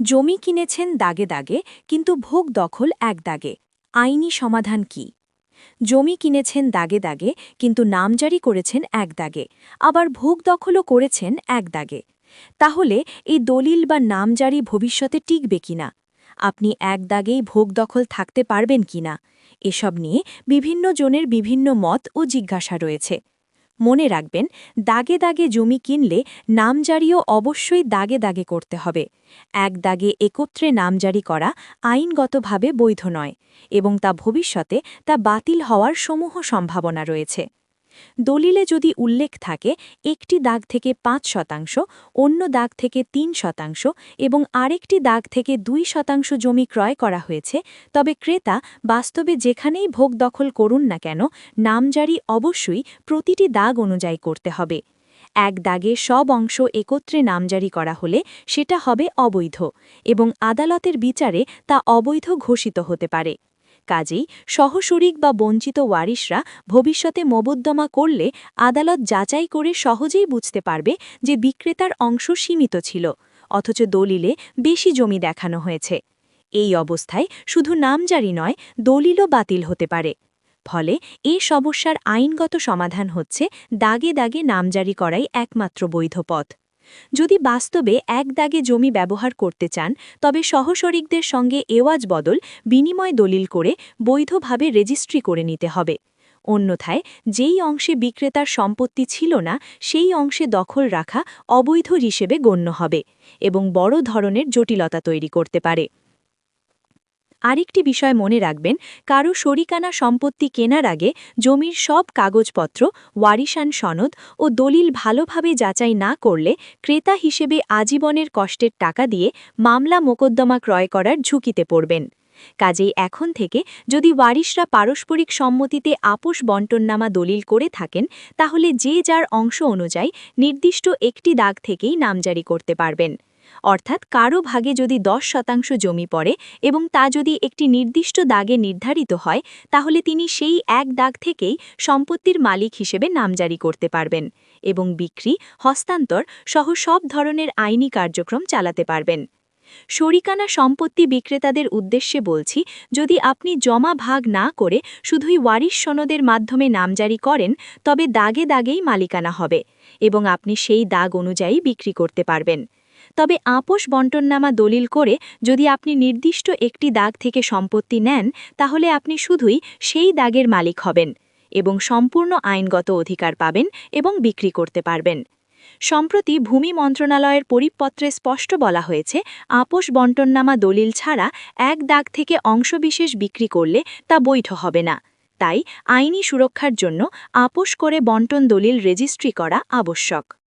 জমি কিনেছেন দাগে দাগে কিন্তু ভোগ দখল এক দাগে। আইনি সমাধান কি? জমি কিনেছেন দাগে দাগে কিন্তু নামজারি করেছেন এক দাগে, আবার ভোগ দখলও করেছেন এক দাগে। তাহলে এই দলিল বা নামজারি ভবিষ্যতে টিকবে কিনা? আপনি এক দাগেই ভোগ দখল থাকতে পারবেন কিনা? এসব নিয়ে বিভিন্ন জনের বিভিন্ন মত ও জিজ্ঞাসা রয়েছে। মনে রাখবেন, দাগে দাগে জমি কিনলে নামজারিও অবশ্যই দাগে দাগে করতে হবে। এক দাগে একত্রে নামজারি করা আইনগতভাবে বৈধ নয় এবং তা ভবিষ্যতে বাতিল হওয়ার সমূহ সম্ভাবনা রয়েছে। দলিলে যদি উল্লেখ থাকে একটি দাগ থেকে ৫%, অন্য দাগ থেকে ৩% এবং আরেকটি দাগ থেকে ২% জমি ক্রয় করা হয়েছে, তবে ক্রেতা বাস্তবে যেখানেই ভোগ দখল করুন না কেন, নামজারি অবশ্যই প্রতিটি দাগ অনুযায়ী করতে হবে। এক দাগে সব অংশ একত্রে নামজারি করা হলে সেটা হবে অবৈধ এবং আদালতের বিচারে তা অবৈধ ঘোষিত হতে পারে। কাজেই সহশরিক বা বঞ্চিত ওয়ারিশরা ভবিষ্যতে মোকদ্দমা করলে আদালত যাচাই করে সহজেই বুঝতে পারবে যে বিক্রেতার অংশ সীমিত ছিল, অথচ দলিলে বেশি জমি দেখানো হয়েছে। এই অবস্থায় শুধু নামজারি নয়, দলিলও বাতিল হতে পারে। ফলে এই সমস্যার আইনগত সমাধান হচ্ছে দাগে দাগে নামজারি করাই একমাত্র বৈধ পথ। যদি বাস্তবে এক দাগে জমি ব্যবহার করতে চান, তবে সহশরিকদের সঙ্গে এওয়াজ বদল বিনিময় দলিল করে বৈধভাবে রেজিস্ট্রি করে নিতে হবে। অন্যথায় যেই অংশে বিক্রেতার সম্পত্তি ছিল না সেই অংশে দখল রাখা অবৈধ হিসেবে গণ্য হবে এবং বড় ধরনের জটিলতা তৈরি করতে পারে। আরেকটি বিষয় মনে রাখবেন, কারো শরিকানা সম্পত্তি কেনার আগে জমির সব কাগজপত্র, ওয়ারিশান সনদ ও দলিল ভালোভাবে যাচাই না করলে ক্রেতা হিসেবে আজীবনের কষ্টের টাকা দিয়ে মামলা মোকদ্দমা ক্রয় করার ঝুঁকিতে পড়বেন। কাজেই এখন থেকে যদি ওয়ারিশরা পারস্পরিক সম্মতিতে আপোষ বন্টননামা দলিল করে থাকেন, তাহলে যে যার অংশ অনুযায়ী নির্দিষ্ট একটি দাগ থেকেই নামজারি করতে পারবেন। অর্থাৎ কারো ভাগে যদি 10% জমি পড়ে এবং তা যদি একটি নির্দিষ্ট দাগে নির্ধারিত হয়, তাহলে তিনি সেই এক দাগ থেকেই সম্পত্তির মালিক হিসেবে নামজারি করতে পারবেন এবং বিক্রি, হস্তান্তর সহ সব ধরনের আইনি কার্যক্রম চালাতে পারবেন। শরিকানা সম্পত্তি বিক্রেতাদের উদ্দেশ্যে বলছি, যদি আপনি জমা ভাগ না করে শুধুই ওয়ারিশ সনদের মাধ্যমে নামজারি করেন, তবে দাগে দাগেই মালিকানা হবে এবং আপনি সেই দাগ অনুযায়ী বিক্রি করতে পারবেন। তবে আপোষ বন্টননামা দলিল করে যদি আপনি নির্দিষ্ট একটি দাগ থেকে সম্পত্তি নেন, তাহলে আপনি শুধুই সেই দাগের মালিক হবেন এবং সম্পূর্ণ আইনগত অধিকার পাবেন এবং বিক্রি করতে পারবেন। সম্প্রতি ভূমি মন্ত্রণালয়ের পরিপত্রে স্পষ্ট বলা হয়েছে, আপোষ বন্টননামা দলিল ছাড়া এক দাগ থেকে অংশবিশেষ বিক্রি করলে তা বৈধ হবে না। তাই আইনি সুরক্ষার জন্য আপোষ করে বন্টন দলিল রেজিস্ট্রি করা আবশ্যক।